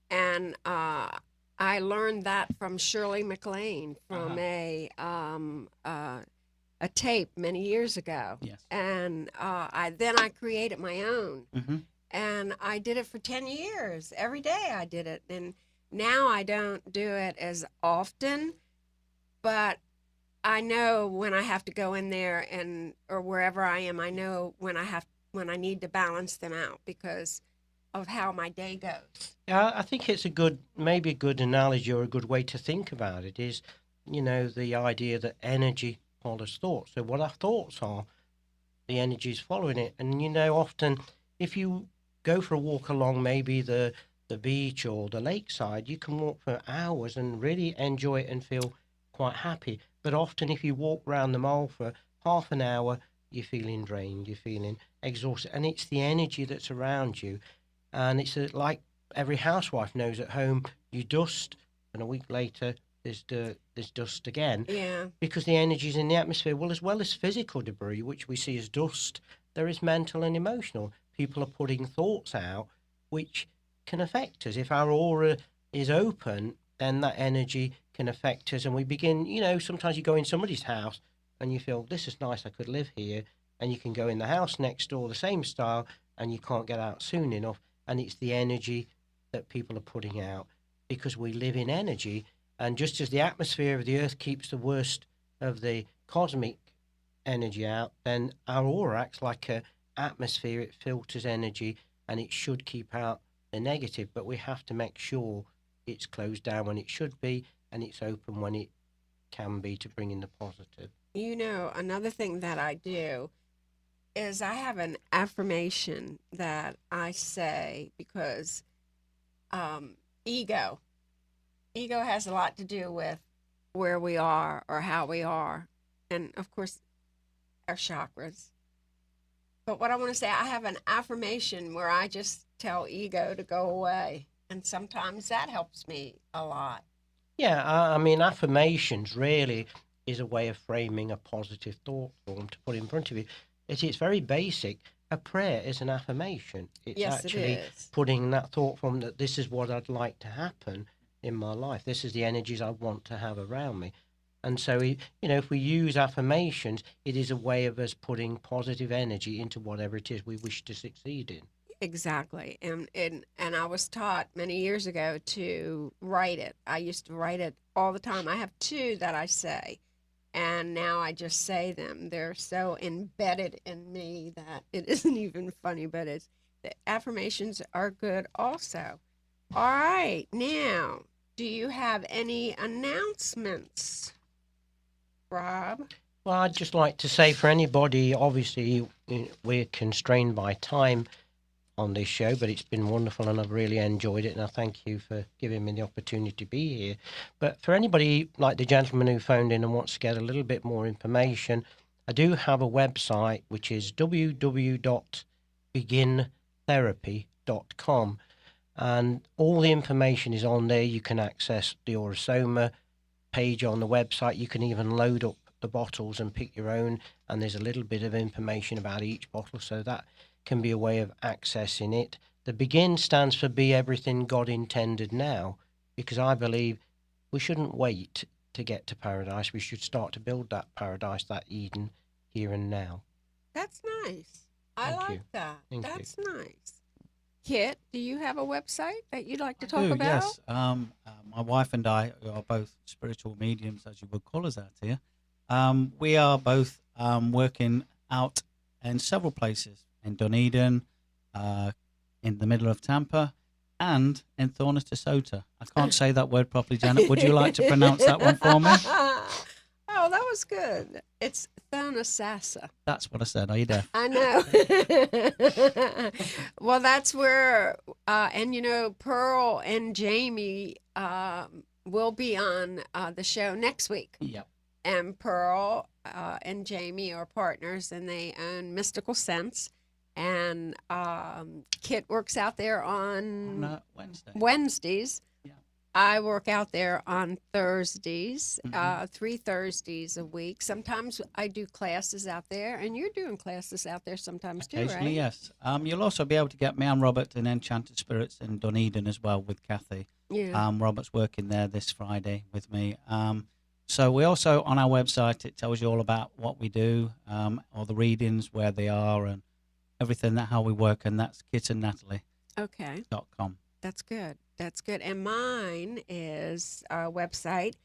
And I learned that from Shirley MacLaine from a tape many years ago. Yes. And I created my own. Mm-hmm. And I did it for 10 years. Every day I did it. And now I don't do it as often, but I know when I have to go in there or wherever I am, I know when I need to balance them out because of how my day goes. Yeah, I think it's maybe a good analogy or a good way to think about it is, the idea that energy follows thought. So what our thoughts are, the energy is following it. And, often if you go for a walk along maybe the beach or the lakeside, you can walk for hours and really enjoy it and feel quite happy. But often if you walk around the mall for half an hour, you're feeling drained, you're feeling exhausted. And it's the energy that's around you. And it's like every housewife knows at home, you dust, and a week later there's dust again. Yeah. Because the energy's in the atmosphere. Well, as well as physical debris, which we see as dust, there is mental and emotional. People are putting thoughts out which can affect us. If our aura is open, then that energy can affect us. And we begin, sometimes you go in somebody's house and you feel, this is nice, I could live here. And you can go in the house next door, the same style, and you can't get out soon enough. And it's the energy that people are putting out, because we live in energy. And just as the atmosphere of the earth keeps the worst of the cosmic energy out, then our aura acts like an atmosphere. It filters energy and it should keep out the negative. But we have to make sure it's closed down when it should be and it's open when it can be, to bring in the positive. Another thing that I do is I have an affirmation that I say because ego has a lot to do with where we are or how we are, and of course our chakras. But what I want to say, I have an affirmation where I just tell ego to go away, and sometimes that helps me a lot. Yeah, I mean, affirmations really is a way of framing a positive thought form to put in front of you. It's very basic. A prayer is an affirmation. It's actually putting that thought form that this is what I'd like to happen in my life. This is the energies I want to have around me. And so, if we use affirmations, it is a way of us putting positive energy into whatever it is we wish to succeed in. Exactly. And I was taught many years ago to write it. I used to write it all the time. I have 2 that I say. and now I just say them. They're so embedded in me that it isn't even funny, but the affirmations are good also. All right, now, do you have any announcements, Rob? Well, I'd just like to say for anybody, obviously, we're constrained by time on this show, but it's been wonderful and I've really enjoyed it, and I thank you for giving me the opportunity to be here. But for anybody like the gentleman who phoned in and wants to get a little bit more information, I do have a website which is www.begintherapy.com, and all the information is on there. You can access the Aura-Soma page on the website. You can even load up the bottles and pick your own, and there's a little bit of information about each bottle, so that can be a way of accessing it. The Begin stands for Be Everything God Intended Now, because I believe we shouldn't wait to get to paradise. We should start to build that paradise, that Eden, here and now. That's nice. I Thank like you. that. Thank you. That's nice. Kit, do you have a website that you'd like to I talk do, about? Yes. My wife and I are both spiritual mediums, as you would call us out here. We are both working out in several places, in Dunedin, in the middle of Tampa, and in Thornetosota. I can't say that word properly, Janet. Would you like to pronounce that one for me? Oh, that was good. It's Thonasassa. That's what I said. Are you deaf? I know. Well, that's where, and you know, Pearl and Jamie will be on the show next week. Yep. And Pearl and Jamie are partners, and they own Mystical Sense. And Kit works out there on Wednesdays. Yeah. I work out there on Thursdays, Mm-hmm. 3 Thursdays a week. Sometimes I do classes out there, and you're doing classes out there sometimes too, Occasionally, right? yes. You'll also be able to get me and Robert in Enchanted Spirits in Dunedin as well with Kathy. Yeah. Robert's working there this Friday with me. So we also, on our website, it tells you all about what we do, all the readings, where they are, and everything, how we work, and that's kitandnatalie.com. Okay. That's good. That's good. And mine is website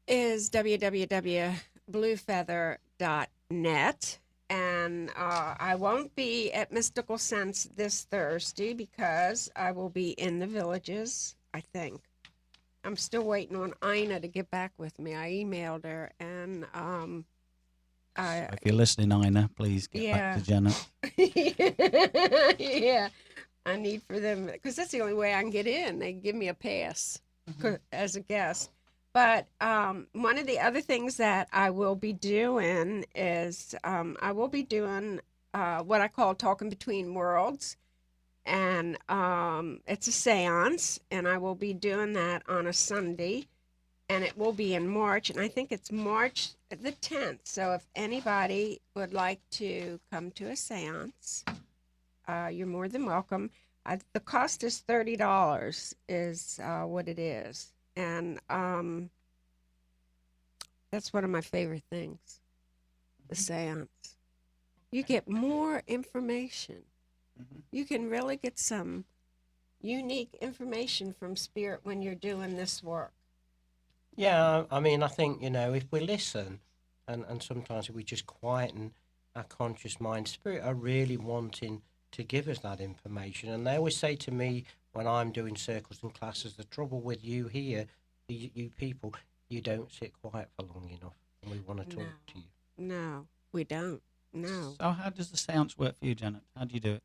is www.bluefeather.net. And I won't be at Mystical Sense this Thursday because I will be in the Villages, I think. I'm still waiting on Ina to get back with me. I emailed her, and If you're listening, Ina, please get back to Janet. Yeah, I need for them, because that's the only way I can get in. They give me a pass as a guest. But one of the other things that I will be doing is I will be doing what I call Talking Between Worlds. And it's a seance, and I will be doing that on a Sunday, and it will be in March, and I think it's March the 10th. So if anybody would like to come to a seance, you're more than welcome. The cost is $30 is what it is, and that's one of my favorite things, the seance. You get more information. You can really get some unique information from Spirit when you're doing this work. Yeah, I mean, I think, if we listen and sometimes we just quieten our conscious mind, Spirit are really wanting to give us that information. And they always say to me when I'm doing circles and classes, the trouble with you here, you people, you don't sit quiet for long enough, and we want to talk to you. No, we don't. No. So how does the seance work for you, Janet? How do you do it?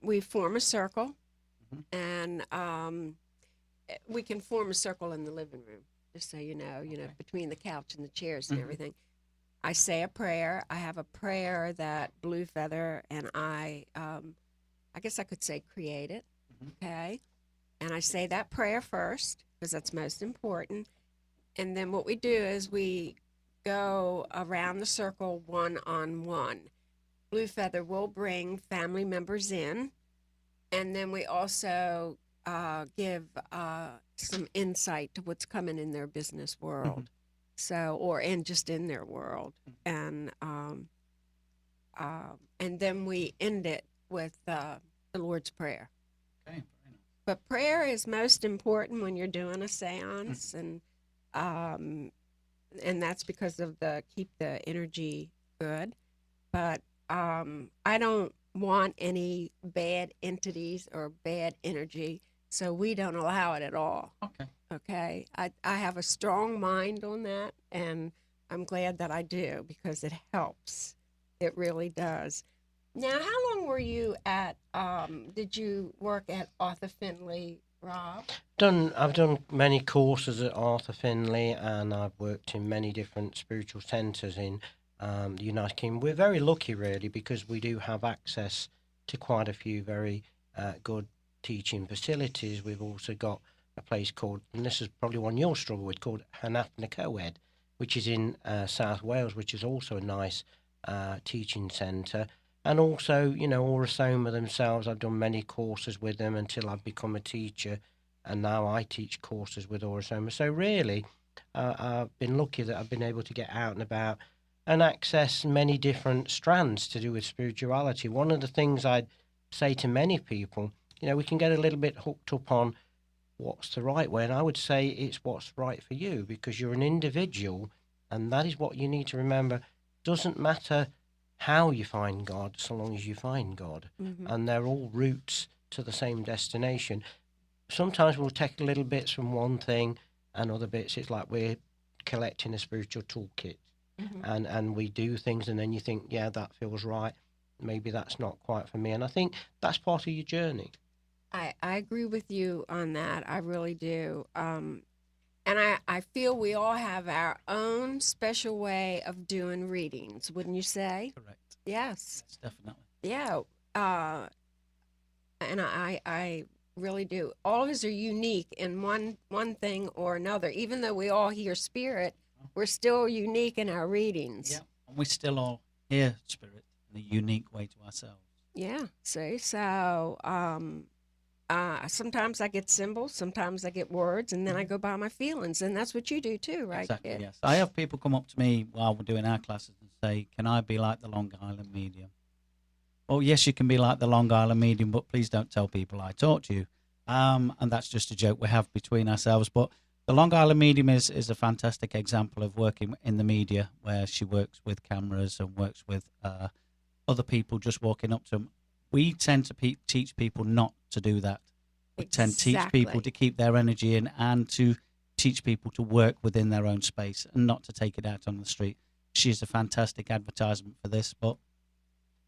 We form a circle, and we can form a circle in the living room, just so you know, between the couch and the chairs and everything. I say a prayer. I have a prayer that Blue Feather and I guess I could say create it, okay? And I say that prayer first, because that's most important. And then what we do is we go around the circle one-on-one. Blue Feather will bring family members in, and then we also give some insight to what's coming in their business world, and just in their world, and then we end it with the Lord's Prayer. Okay. But prayer is most important when you're doing a seance, and and that's because of the keep the energy good. But I don't want any bad entities or bad energy, so we don't allow it at all. Okay. Okay, I have a strong mind on that, and I'm glad that I do because it helps. It really does. Now, how long were you at? Did you work at Arthur Findlay, Rob? I've done many courses at Arthur Findlay, and I've worked in many different spiritual centres in the United Kingdom. We're very lucky, really, because we do have access to quite a few very good teaching facilities. We've also got a place called, and this is probably one you'll struggle with, called Hanafna Coed, which is in South Wales, which is also a nice teaching centre. And also, Orasoma themselves, I've done many courses with them until I've become a teacher, and now I teach courses with Orasoma. So really, I've been lucky that I've been able to get out and about and access many different strands to do with spirituality. One of the things I'd say to many people, we can get a little bit hooked up on what's the right way, and I would say it's what's right for you, because you're an individual, and that is what you need to remember. Doesn't matter how you find God, so long as you find God. Mm-hmm. And they're all routes to the same destination. Sometimes we'll take little bits from one thing, and other bits it's like we're collecting a spiritual toolkit. Mm-hmm. And we do things, and then you think, yeah, that feels right. Maybe that's not quite for me. And I think that's part of your journey. I agree with you on that. I really do. And I feel we all have our own special way of doing readings, wouldn't you say? Correct. Yes. Definitely. Yeah. And I really do. All of us are unique in one thing or another. Even though we all hear spirit, we're still unique in our readings. Yeah. And we still all hear spirit in a unique way to ourselves. Yeah. See, so sometimes I get symbols, sometimes I get words, and then I go by my feelings, and that's what you do too, right? Exactly, kid? yes. I have people come up to me while we're doing our classes and say, can I be like the Long Island medium? Well, yes, you can be like the Long Island medium, but please don't tell people I taught you. And that's just a joke we have between ourselves. But the Long Island medium is a fantastic example of working in the media, where she works with cameras and works with other people just walking up to them. We tend to teach people not to do that. We tend to teach people to keep their energy in, and to teach people to work within their own space and not to take it out on the street. She's a fantastic advertisement for this, but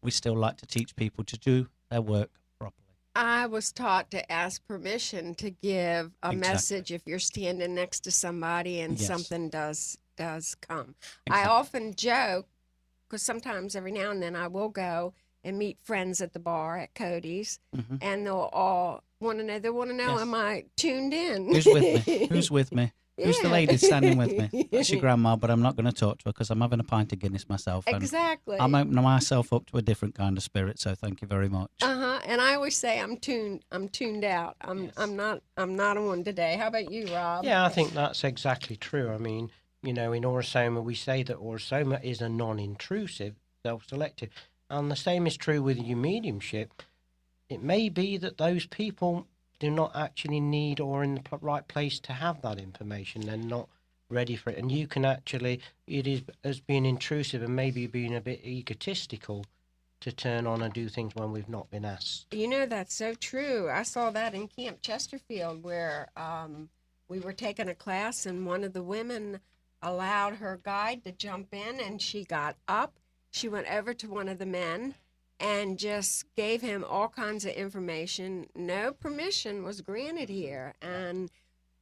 we still like to teach people to do their work properly. I was taught to ask permission to give a message if you're standing next to somebody and something does come. I often joke, because sometimes every now and then I will go and meet friends at the bar at Cody's, and they'll all want to know. They want to know, am I tuned in? Who's with me? Who's with me? Yeah. Who's the lady standing with me? That's your grandma, but I'm not going to talk to her because I'm having a pint of Guinness myself. Exactly. I'm opening myself up to a different kind of spirit, so thank you very much. And I always say I'm tuned out. I'm not on today. How about you, Rob? Yeah, I think that's exactly true. I mean, in Orasoma, we say that Orasoma is a non-intrusive, self-selective. And the same is true with your mediumship. It may be that those people do not actually need or in the right place to have that information. They're not ready for it. And you can actually, it is as being intrusive and maybe being a bit egotistical to turn on and do things when we've not been asked. That's so true. I saw that in Camp Chesterfield, where we were taking a class, and one of the women allowed her guide to jump in, and she got up. She went over to one of the men and just gave him all kinds of information. No permission was granted here. And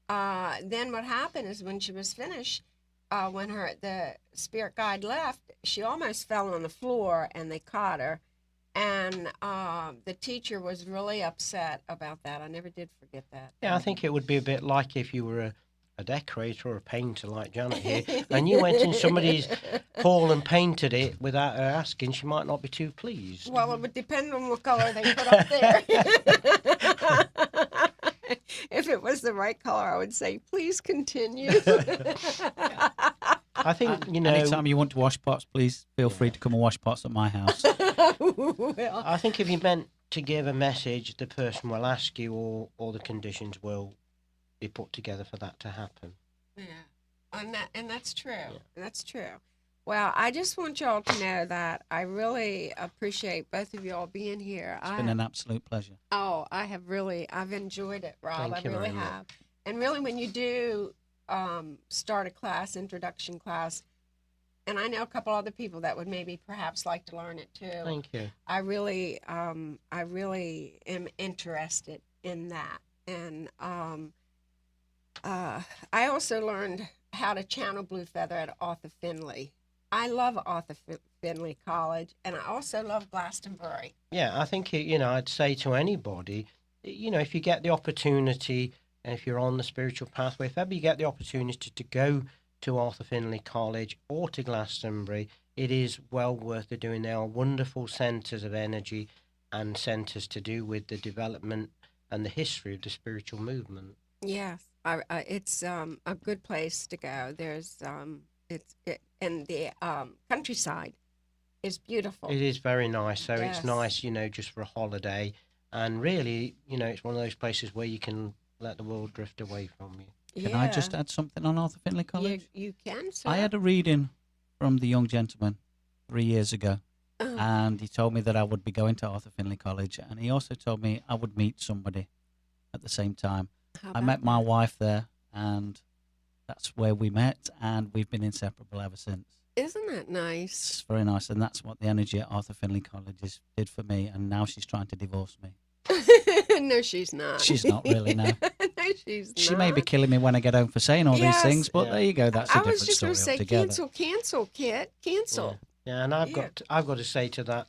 then what happened is, when she was finished, when the spirit guide left, she almost fell on the floor, and they caught her. And the teacher was really upset about that. I never did forget that. Yeah, I think it would be a bit like if you were a decorator or a painter like Janet here, and you went in somebody's hall and painted it without her asking, she might not be too pleased. Well, it would depend on what color they put up there. If it was the right color, I would say, please continue. I think, anytime you want to wash pots, please feel free to come and wash pots at my house. Well, I think if you meant to give a message, the person will ask you, or the conditions will be put together for that to happen. Yeah. And that's true. That's true. Well, I just want y'all to know that I really appreciate both of y'all being here. It's been an absolute pleasure. Oh, I've enjoyed it, Rob. Thank you I really very much. have. And really, when you do start a class, introduction class, and I know a couple other people that would maybe perhaps like to learn it too. Thank you. I really am interested in that. And I also learned how to channel Blue Feather at Arthur Findlay. I love Arthur Findlay College, and I also love Glastonbury. Yeah, I think, I'd say to anybody, if you get the opportunity, and if you're on the spiritual pathway, if ever you get the opportunity to go to Arthur Findlay College or to Glastonbury, it is well worth it doing. They are wonderful centres of energy and centres to do with the development and the history of the spiritual movement. Yes, it's a good place to go. There's and the countryside is beautiful. It is very nice. So Yes. it's nice, just for a holiday. And really, it's one of those places where you can let the world drift away from you. Can I just add something on Arthur Findlay College? You can, sir. I had a reading from the young gentleman 3 years ago, and he told me that I would be going to Arthur Findlay College, and he also told me I would meet somebody at the same time. How I about met my that? wife there, and that's where we met, and we've been inseparable ever since. Isn't that nice? It's very nice, and that's what the energy at Arthur Findlay College did for me, and now she's trying to divorce me. No, she's not. She's not really, no. No, she's not. She may be killing me when I get home for saying all these Yes. things, but Yeah. there you go, that's a I different was just story going to say, altogether. cancel, Kit. Cancel. Yeah, and I've Yeah. got to say to that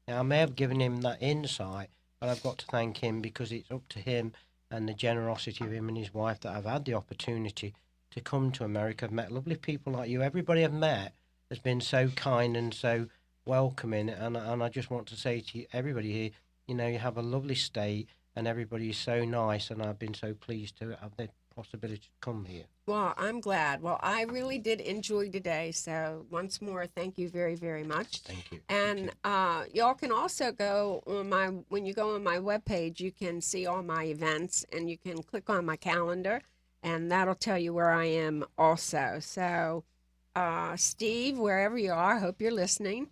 I may have given him that insight, but I've got to thank him because it's up to him and the generosity of him and his wife that I've had the opportunity to come to America. I've met lovely people like you. Everybody I've met has been so kind and so welcoming, and I just want to say to everybody here, you have a lovely state and everybody is so nice, and I've been so pleased to have the possibility to come here. Well, I'm glad. Well, I really did enjoy today. So once more, thank you very, very much. Thank you. And y'all can also go on when you go on my webpage, you can see all my events, and you can click on my calendar, and that'll tell you where I am also. So, Steve, wherever you are, I hope you're listening.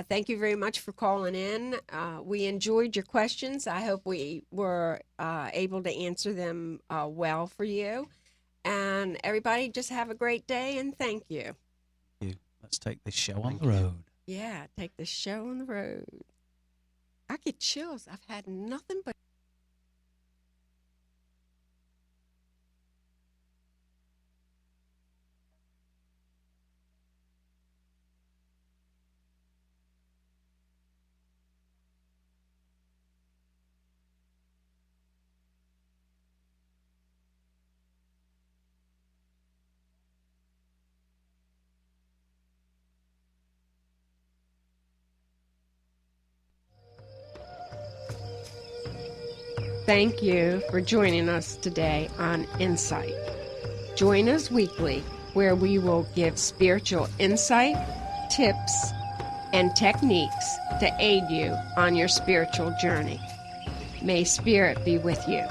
Thank you very much for calling in. We enjoyed your questions. I hope we were able to answer them well for you. And everybody, just have a great day, and thank you. Let's take this show on Thank the you. road. Yeah, take the show on the road. I get chills. I've had nothing but. Thank you for joining us today on Insight. Join us weekly where we will give spiritual insight, tips, and techniques to aid you on your spiritual journey. May Spirit be with you.